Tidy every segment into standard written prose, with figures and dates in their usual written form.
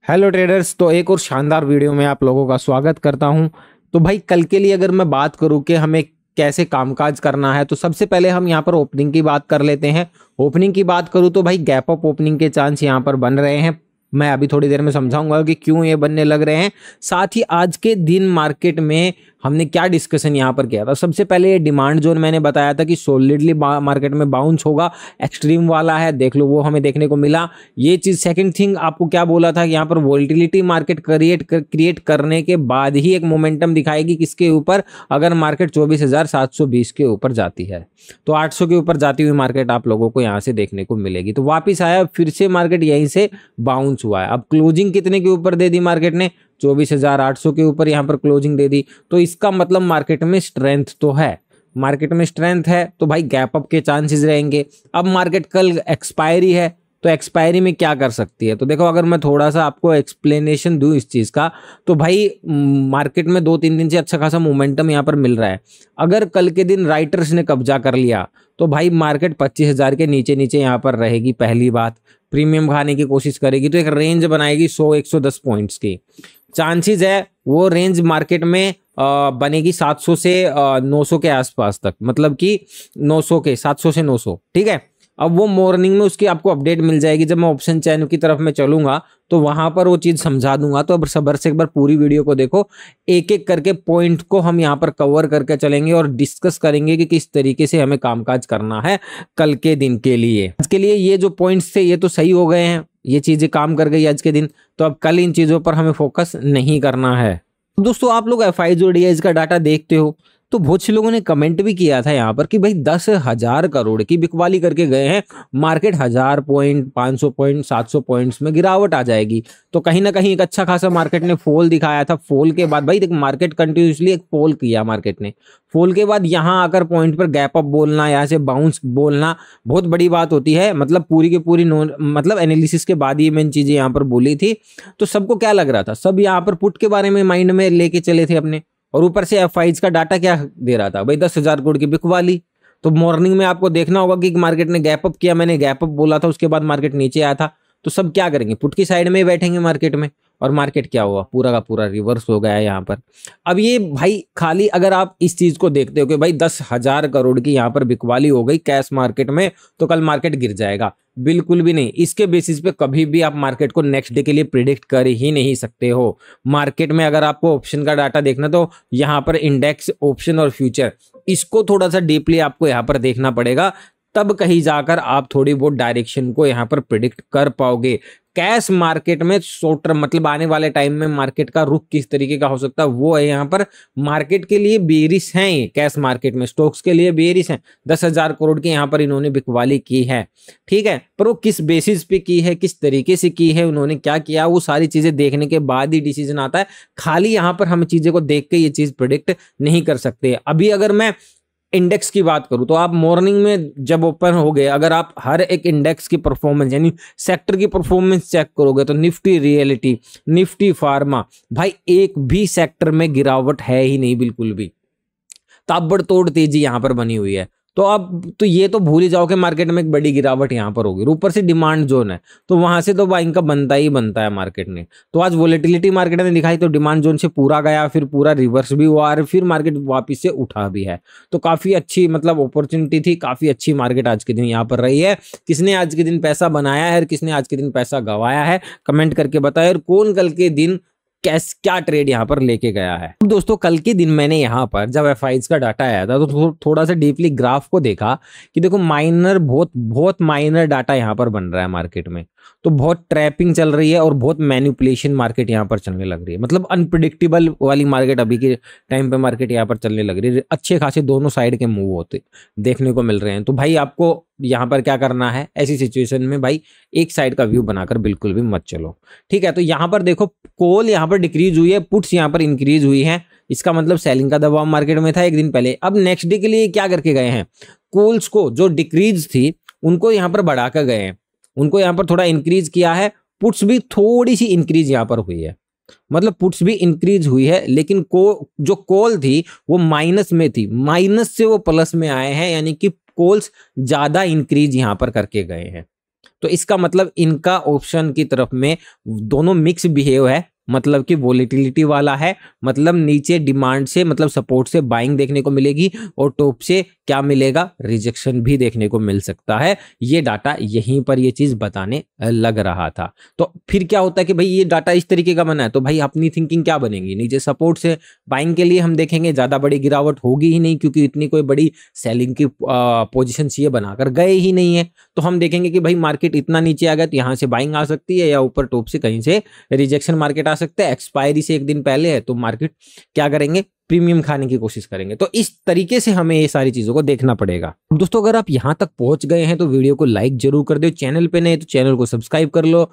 Hello traders. तो एक और शानदार वीडियो में आप लोगों का स्वागत करता हूं। तो भाई कल के लिए अगर मैं बात करूं कि हमें कैसे कामकाज करना है, तो सबसे पहले हम यहां पर ओपनिंग की बात कर लेते हैं। ओपनिंग की बात करूं तो भाई गैप अप ओपनिंग के चांस यहां पर बन रहे हैं। मैं अभी थोड़ी देर में समझाऊंगा कि क्यों ये बनने लग रहे हैं। साथ ही आज के दिन मार्केट में हमने क्या डिस्कशन यहाँ पर किया था। सबसे पहले ये डिमांड जोन मैंने बताया था कि सॉलिडली मार्केट में बाउंस होगा, एक्सट्रीम वाला है, देख लो वो हमें देखने को मिला। ये चीज सेकंड थिंग आपको क्या बोला था कि यहाँ पर वोलेटिलिटी मार्केट क्रिएट करने के बाद ही एक मोमेंटम दिखाएगी किसके ऊपर, अगर मार्केट 24,720 के ऊपर जाती है तो 800 के ऊपर जाती हुई मार्केट आप लोगों को यहाँ से देखने को मिलेगी। तो वापिस आया, फिर से मार्केट यहीं से बाउंस हुआ है। अब क्लोजिंग कितने के ऊपर दे दी मार्केट ने, 24,800 के ऊपर यहाँ पर क्लोजिंग दे दी। तो इसका मतलब मार्केट में स्ट्रेंथ तो है, मार्केट में स्ट्रेंथ है तो भाई गैप अप के चांसेस रहेंगे। अब मार्केट कल एक्सपायरी है, तो एक्सपायरी में क्या कर सकती है, तो देखो अगर मैं थोड़ा सा आपको एक्सप्लेनेशन दूं इस चीज का, तो भाई मार्केट में 2-3 दिन से अच्छा खासा मोमेंटम यहाँ पर मिल रहा है। अगर कल के दिन राइटर्स ने कब्जा कर लिया तो भाई मार्केट 25,000 के नीचे नीचे यहाँ पर रहेगी। पहली बात, प्रीमियम खाने की कोशिश करेगी तो एक रेंज बनाएगी 100-110 पॉइंट्स की। चांसेस है वो रेंज मार्केट में बनेगी 700 से 900 के आसपास तक, मतलब कि 900 के 700 से 900, ठीक है। अब वो मॉर्निंग में उसकी आपको अपडेट मिल जाएगी, जब मैं ऑप्शन चैन की तरफ में चलूंगा तो वहां पर वो चीज समझा दूंगा। तो अब सब्र से एक बार पूरी वीडियो को देखो, एक एक करके पॉइंट को हम यहाँ पर कवर करके चलेंगे और डिस्कस करेंगे कि किस तरीके से हमें कामकाज करना है कल के दिन के लिए। आज के लिए ये जो पॉइंट्स थे ये तो सही हो गए हैं, ये चीजें काम कर गई आज के दिन, तो अब कल इन चीजों पर हमें फोकस नहीं करना है। दोस्तों आप लोग एफआईज और डीआईज का डाटा देखते हो तो बहुत से लोगों ने कमेंट भी किया था यहाँ पर कि भाई 10,000 करोड़ की बिकवाली करके गए हैं, मार्केट 1000 पॉइंट, 500 पॉइंट, 700 पॉइंट्स में गिरावट आ जाएगी। तो कहीं ना कहीं एक अच्छा खासा मार्केट ने फॉल दिखाया था। फॉल के बाद भाई देख, मार्केट कंटिन्यूसली एक फॉल किया मार्केट ने। फॉल के बाद यहाँ आकर पॉइंट पर गैप अप बोलना, यहाँ से बाउंस बोलना बहुत बड़ी बात होती है। मतलब पूरी की पूरी मतलब एनालिसिस के बाद ही मैंने चीजें यहाँ पर बोली थी। तो सबको क्या लग रहा था, सब यहाँ पर पुट के बारे में माइंड में लेके चले थे अपने, और ऊपर से एफआईज का डाटा क्या दे रहा था भाई, 10,000 करोड़ की बिकवाली। तो मॉर्निंग में आपको देखना होगा कि मार्केट ने गैप अप किया, मैंने गैप अप बोला था, उसके बाद मार्केट नीचे आया था। तो सब क्या करेंगे, पुट की साइड में ही बैठेंगे मार्केट में, और मार्केट क्या हुआ, पूरा का पूरा रिवर्स हो गया है यहाँ पर। अब ये भाई खाली अगर आप इस चीज को देखते हो कि भाई 10,000 करोड़ की यहाँ पर बिकवाली हो गई कैश मार्केट में तो कल मार्केट गिर जाएगा, बिल्कुल भी नहीं। इसके बेसिस पे कभी भी आप मार्केट को नेक्स्ट डे के लिए प्रिडिक्ट कर ही नहीं सकते हो। मार्केट में अगर आपको ऑप्शन का डाटा देखना तो यहाँ पर इंडेक्स, ऑप्शन और फ्यूचर, इसको थोड़ा सा डीपली आपको यहाँ पर देखना पड़ेगा, तब कहीं जाकर आप थोड़ी बहुत डायरेक्शन को यहाँ पर प्रिडिक्ट कर पाओगे। कैश मार्केट में शॉर्ट टर्म मतलब आने वाले टाइम में मार्केट का रुख किस तरीके का हो सकता है वो है यहाँ पर। मार्केट के लिए बेरिश हैं ये, कैश मार्केट में स्टॉक्स के लिए बेरिश हैं। 10,000 करोड़ की यहाँ पर इन्होंने बिकवाली की है, ठीक है, पर वो किस बेसिस पे की है, किस तरीके से की है, उन्होंने क्या किया, वो सारी चीजें देखने के बाद ही डिसीजन आता है। खाली यहाँ पर हम चीजें को देख के ये चीज प्रिडिक्ट नहीं कर सकते। अभी अगर मैं इंडेक्स की बात करूं तो आप मॉर्निंग में जब ओपन हो गए, अगर आप हर एक इंडेक्स की परफॉर्मेंस यानी सेक्टर की परफॉर्मेंस चेक करोगे तो निफ्टी रियलिटी, निफ्टी फार्मा, भाई एक भी सेक्टर में गिरावट है ही नहीं, बिल्कुल भी। ताबड़तोड़ तेजी यहां पर बनी हुई है। तो अब तो ये तो भूल ही जाओ कि मार्केट में एक बड़ी गिरावट यहां पर होगी। ऊपर से डिमांड जोन है तो वहां से तो बाइंग का बनता ही बनता है मार्केट ने। तो आज वोलेटिलिटी मार्केट ने दिखाई तो डिमांड जोन से पूरा गया, फिर पूरा रिवर्स भी हुआ और फिर मार्केट वापस से उठा भी है। तो काफी अच्छी मतलब अपॉर्चुनिटी थी, काफी अच्छी मार्केट आज के दिन यहाँ पर रही है। किसने आज के दिन पैसा बनाया है और किसने आज के दिन पैसा गंवाया है, कमेंट करके बताएं। और कौन कल के दिन क्या ट्रेड यहाँ पर लेके गया है। दोस्तों कल के दिन मैंने यहाँ पर जब एफआईज का डाटा आया था तो थोड़ा सा डीपली ग्राफ को देखा कि देखो माइनर, बहुत माइनर डाटा यहाँ पर बन रहा है मार्केट में। तो बहुत ट्रैपिंग चल रही है और बहुत मैनिपुलेशन मार्केट यहाँ पर चलने लग रही है। मतलब अनप्रिडिक्टेबल वाली मार्केट अभी के टाइम पे मार्केट यहाँ पर चलने लग रही है। अच्छे खासे दोनों साइड के मूव होते देखने को मिल रहे हैं। तो भाई आपको यहाँ पर क्या करना है, ऐसी सिचुएशन में भाई एक साइड का व्यू बनाकर बिल्कुल भी मत चलो, ठीक है। तो यहाँ पर देखो कॉल यहाँ पर डिक्रीज हुई है, पुट्स यहाँ पर इंक्रीज हुई है, इसका मतलब सेलिंग का दबाव मार्केट में था एक दिन पहले। अब नेक्स्ट डे के लिए क्या करके गए हैं, कॉल्स को जो डिक्रीज थी उनको यहाँ पर बढ़ाकर गए हैं, उनको यहाँ पर थोड़ा इंक्रीज किया है। पुट्स भी थोड़ी सी इंक्रीज यहाँ पर हुई है, मतलब पुट्स भी इंक्रीज हुई है, लेकिन जो कॉल थी वो माइनस में थी, माइनस से वो प्लस में आए हैं, यानी कि कॉल्स ज्यादा इंक्रीज यहां पर करके गए हैं। तो इसका मतलब इनका ऑप्शन की तरफ में दोनों मिक्स बिहेव है, मतलब कि वोलेटिलिटी वाला है, मतलब नीचे डिमांड से मतलब सपोर्ट से बाइंग देखने को मिलेगी और टॉप से क्या मिलेगा, रिजेक्शन भी देखने को मिल सकता है। ये डाटा यहीं पर ये चीज बताने लग रहा था। तो फिर क्या होता है कि भाई ये डाटा इस तरीके का बना है, तो भाई अपनी थिंकिंग क्या बनेगी, नीचे सपोर्ट से बाइंग के लिए हम देखेंगे ज्यादा बड़ी गिरावट होगी ही नहीं, क्योंकि इतनी कोई बड़ी सेलिंग की पोजीशन ये बनाकर गए ही नहीं है। तो हम देखेंगे कि भाई मार्केट इतना नीचे आ गया तो यहाँ से बाइंग आ सकती है या ऊपर टॉप से कहीं से रिजेक्शन मार्केट आ सकता है। एक्सपायरी से एक दिन पहले है तो मार्केट क्या करेंगे, प्रीमियम खाने की कोशिश करेंगे। तो इस तरीके से हमें ये सारी चीजों को देखना पड़ेगा। दोस्तों अगर आप यहां तक पहुंच गए हैं तो वीडियो को लाइक जरूर कर दो, चैनल पे नहीं तो चैनल को सब्सक्राइब कर लो।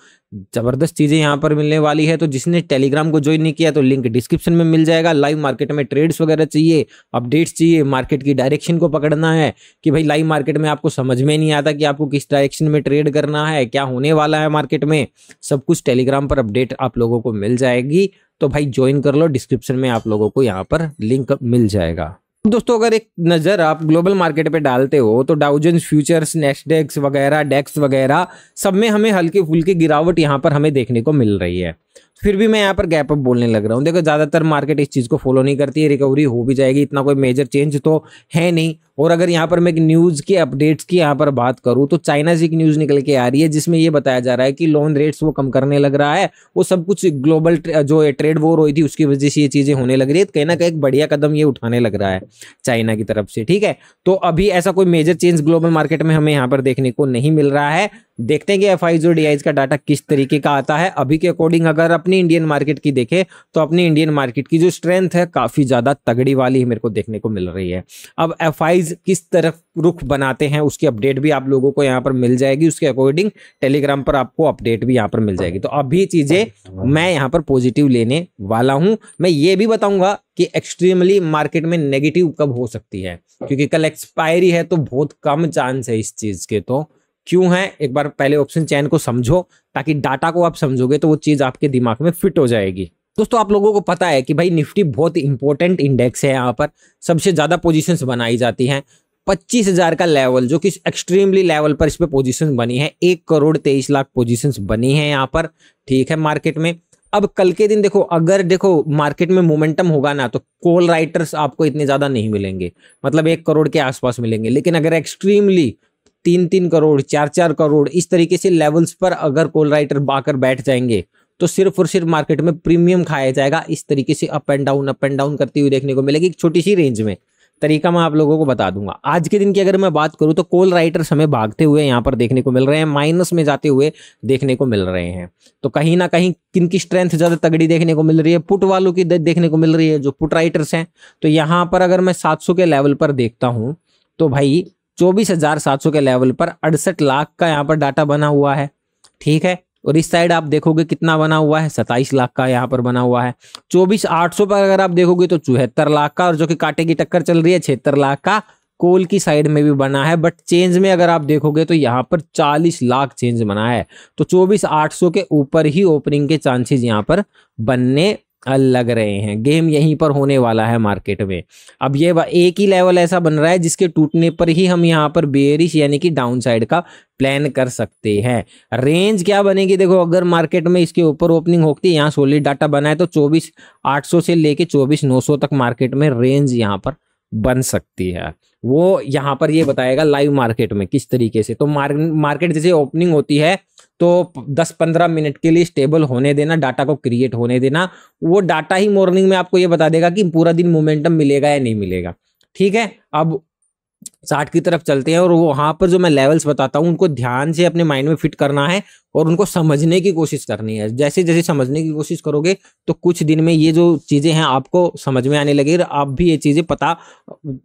जबरदस्त चीजें यहां पर मिलने वाली है। तो जिसने टेलीग्राम को ज्वाइन नहीं किया तो लिंक डिस्क्रिप्शन में मिल जाएगा। लाइव मार्केट में ट्रेड्स वगैरह चाहिए, अपडेट्स चाहिए, मार्केट की डायरेक्शन को पकड़ना है कि भाई लाइव मार्केट में आपको समझ में नहीं आता कि आपको किस डायरेक्शन में ट्रेड करना है, क्या होने वाला है मार्केट में, सब कुछ टेलीग्राम पर अपडेट आप लोगों को मिल जाएगी। तो भाई ज्वाइन कर लो, डिस्क्रिप्शन में आप लोगों को यहाँ पर लिंक मिल जाएगा। दोस्तों अगर एक नजर आप ग्लोबल मार्केट पे डालते हो तो डाउ जोन्स फ्यूचर्स, नेस्डेक्स वगैरह, डेक्स वगैरह सब में हमें हल्की फुल्की गिरावट यहाँ पर हमें देखने को मिल रही है। फिर भी मैं यहाँ पर गैप अप बोलने लग रहा हूँ। देखो ज्यादातर मार्केट इस चीज को फॉलो नहीं करती है, रिकवरी हो भी जाएगी, इतना कोई मेजर चेंज तो है नहीं। और अगर यहाँ पर मैं एक न्यूज के अपडेट्स की यहाँ पर बात करूँ तो चाइना से एक न्यूज निकल के आ रही है जिसमें ये बताया जा रहा है कि लोन रेट्स वो कम करने लग रहा है। वो सब कुछ ग्लोबल जो ट्रेड वॉर हुई थी उसकी वजह से ये चीजें होने लग रही है। कहीं ना कहीं एक बढ़िया कदम ये उठाने लग रहा है चाइना की तरफ से, ठीक है। तो अभी ऐसा कोई मेजर चेंज ग्लोबल मार्केट में हमें यहाँ पर देखने को नहीं मिल रहा है। देखते हैं कि एफआईज और डीआईज का डाटा किस तरीके का आता है। अभी के अकॉर्डिंग अगर अपनी इंडियन मार्केट की देखें तो अपनी इंडियन मार्केट की जो स्ट्रेंथ है काफी ज्यादा तगड़ी वाली मेरे को देखने को मिल रही है। अब एफआईज किस तरफ रुख बनाते हैं उसकी अपडेट भी आप लोगों को यहाँ पर मिल जाएगी। उसके अकॉर्डिंग टेलीग्राम पर आपको अपडेट भी यहाँ पर मिल जाएगी। तो अभी चीजें मैं यहाँ पर पॉजिटिव लेने वाला हूँ। मैं ये भी बताऊंगा कि एक्सट्रीमली मार्केट में नेगेटिव कब हो सकती है, क्योंकि कल एक्सपायरी है तो बहुत कम चांस है इस चीज के। तो क्यों है, एक बार पहले ऑप्शन चैन को समझो, ताकि डाटा को आप समझोगे तो वो चीज आपके दिमाग में फिट हो जाएगी। दोस्तों आप लोगों को पता है कि भाई निफ्टी बहुत इंपॉर्टेंट इंडेक्स है, यहाँ पर सबसे ज्यादा पोजीशंस बनाई जाती हैं। 25,000 का लेवल जो कि एक्सट्रीमली लेवल पर इस पे पोजीशन बनी है, 1,23,00,000 पोजीशंस बनी है यहाँ पर, ठीक है मार्केट में। अब कल के दिन देखो, अगर देखो मार्केट में मोमेंटम होगा ना तो कॉल राइटर्स आपको इतने ज्यादा नहीं मिलेंगे, मतलब 1 करोड़ के आसपास मिलेंगे। लेकिन अगर एक्सट्रीमली 3-3 करोड़ 4-4 करोड़ इस तरीके से लेवल्स पर अगर कॉल राइटर बाकर बैठ जाएंगे तो सिर्फ और सिर्फ मार्केट में प्रीमियम खाया जाएगा। इस तरीके से अप एंड डाउन करती हुई देखने को मिलेगी एक छोटी सी रेंज में। तरीका मैं आप लोगों को बता दूंगा। आज के दिन की अगर मैं बात करूं तो कॉल राइटर्स हमें भागते हुए यहाँ पर देखने को मिल रहे हैं, माइनस में जाते हुए देखने को मिल रहे हैं। तो कहीं ना कहीं किनकी स्ट्रेंथ ज्यादा तगड़ी देखने को मिल रही है, पुट वालों की देखने को मिल रही है, जो पुट राइटर्स हैं। तो यहाँ पर अगर मैं 700 के लेवल पर देखता हूँ तो भाई 24,700 के लेवल पर 68 लाख का यहाँ पर डाटा बना हुआ है, ठीक है। और इस साइड आप देखोगे कितना बना हुआ है, 27 लाख का यहाँ पर बना हुआ है। 24,800 पर अगर आप देखोगे तो 74 लाख का, और जो कि कांटे की टक्कर चल रही है 76 लाख का कॉल की साइड में भी बना है। बट चेंज में अगर आप देखोगे तो यहाँ पर 40 लाख चेंज बना है। तो 24,800 के ऊपर ही ओपनिंग के चांसेस यहाँ पर बनने लग रहे हैं। गेम यहीं पर होने वाला है मार्केट में। अब ये एक ही लेवल ऐसा बन रहा है जिसके टूटने पर ही हम यहाँ पर बेयरिश यानी कि डाउन साइड का प्लान कर सकते हैं। रेंज क्या बनेगी, देखो अगर मार्केट में इसके ऊपर ओपनिंग होती है, यहाँ सॉलिड डाटा बना है तो 24,800 से लेके 24,900 तक मार्केट में रेंज यहाँ पर बन सकती है। वो यहाँ पर ये बताएगा लाइव मार्केट में किस तरीके से। तो मार्केट जैसे ओपनिंग होती है तो 10-15 मिनट के लिए स्टेबल होने देना, डाटा को क्रिएट होने देना। वो डाटा ही मॉर्निंग में आपको ये बता देगा कि पूरा दिन मोमेंटम मिलेगा या नहीं मिलेगा, ठीक है। अब चार्ट की तरफ चलते हैं और वहां पर जो मैं लेवल्स बताता हूं उनको ध्यान से अपने माइंड में फिट करना है और उनको समझने की कोशिश करनी है। जैसे जैसे समझने की कोशिश करोगे तो कुछ दिन में ये जो चीजें हैं आपको समझ में आने लगेगी, आप भी ये चीजें पता,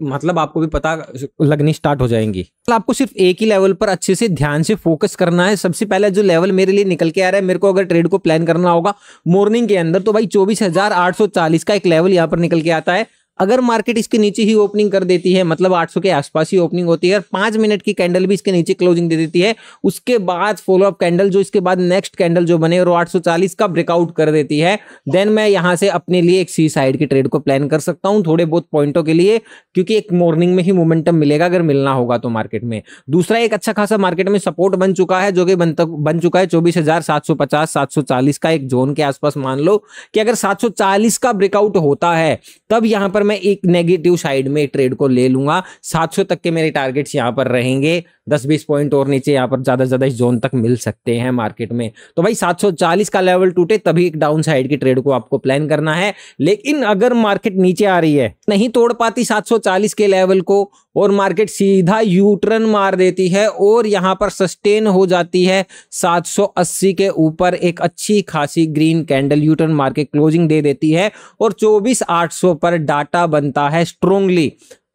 मतलब आपको भी पता लगनी स्टार्ट हो जाएंगी। तो आपको सिर्फ एक ही लेवल पर अच्छे से ध्यान से फोकस करना है। सबसे पहले जो लेवल मेरे लिए निकल के आ रहा है, मेरे को अगर ट्रेड को प्लान करना होगा मॉर्निंग के अंदर, तो भाई 24,840 का एक लेवल यहाँ पर निकल के आता है। अगर मार्केट इसके नीचे ही ओपनिंग कर देती है, मतलब 800 के आसपास ही ओपनिंग होती है, 5 मिनट की कैंडल भी इसके नीचे क्लोजिंग दे देती है, उसके बाद फॉलोअप कैंडल जो इसके बाद नेक्स्ट कैंडल जो बने और 840 का ब्रेकआउट कर देती है, देन मैं यहां से अपने लिए एक सी साइड की ट्रेड को प्लान कर सकता हूं थोड़े बहुत पॉइंटों के लिए, क्योंकि एक मॉर्निंग में ही मोमेंटम मिलेगा अगर मिलना होगा तो मार्केट में। दूसरा, एक अच्छा खासा मार्केट में सपोर्ट बन चुका है, जो कि बन चुका है 24,750 740 का एक जोन के आसपास। मान लो कि अगर 740 का ब्रेकआउट होता है, तब यहां पर मैं एक नेगेटिव साइड में ट्रेड को ले लूंगा। 700 तक के मेरे टारगेट्स यहां पर रहेंगे, 10-20 पॉइंट और नीचे यहां पर ज्यादा से ज्यादा इस जोन तक मिल सकते हैं मार्केट में। तो भाई 740 का लेवल टूटे तभी एक डाउन साइड की ट्रेड को आपको प्लान करना है। लेकिन अगर मार्केट नीचे आ रही है, नहीं तोड़ पाती 740 के लेवल को, और मार्केट सीधा यू टर्न मार देती है और यहां पर सस्टेन हो जाती है 780 के ऊपर, एक अच्छी खासी ग्रीन कैंडल यू टर्न मार के क्लोजिंग दे देती है और 24,800 पर डाटा बनता है स्ट्रोंगली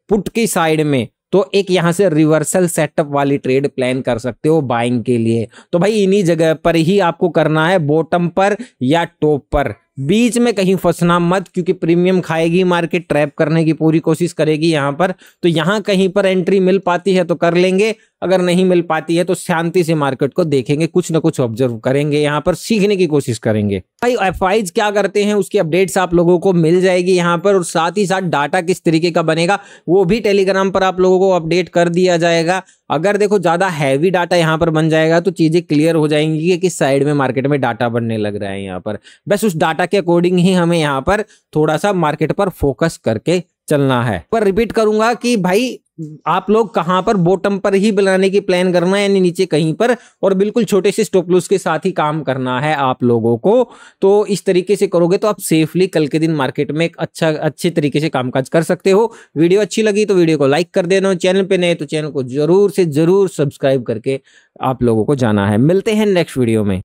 पुट की साइड में, तो एक यहां से रिवर्सल सेटअप वाली ट्रेड प्लान कर सकते हो बाइंग के लिए। तो भाई इन्हीं जगह पर ही आपको करना है, बॉटम पर या टॉप पर, बीच में कहीं फंसना मत, क्योंकि प्रीमियम खाएगी मार्केट, ट्रैप करने की पूरी कोशिश करेगी यहां पर। तो यहां कहीं पर एंट्री मिल पाती है तो कर लेंगे, अगर नहीं मिल पाती है तो शांति से मार्केट को देखेंगे, कुछ ना कुछ ऑब्जर्व करेंगे, यहां पर सीखने की कोशिश करेंगे। भाई एफआईज क्या करते हैं उसकी अपडेट्स आप लोगों को मिल जाएगी यहां पर, और साथ ही साथ डाटा किस तरीके का बनेगा वो भी टेलीग्राम पर आप लोगों को अपडेट कर दिया जाएगा। अगर देखो ज्यादा हैवी डाटा यहां पर बन जाएगा तो चीजें क्लियर हो जाएंगी कि किस साइड में मार्केट में डाटा बनने लग रहा है यहां पर। बस उस डाटा के अकॉर्डिंग ही हमें यहां पर थोड़ा सा मार्केट पर फोकस करके चलना है। पर रिपीट करूंगा कि भाई आप लोग कहां पर, बॉटम पर ही बनाने की प्लान करना है, यानी नीचे कहीं पर, और बिल्कुल छोटे से स्टॉप लॉस के साथ ही काम करना है आप लोगों को। तो इस तरीके से करोगे तो आप सेफली कल के दिन मार्केट में एक अच्छे तरीके से कामकाज कर सकते हो। वीडियो अच्छी लगी तो वीडियो को लाइक कर देना, चैनल पे नए तो चैनल को जरूर से जरूर सब्सक्राइब करके आप लोगों को जाना है। मिलते हैं नेक्स्ट वीडियो में।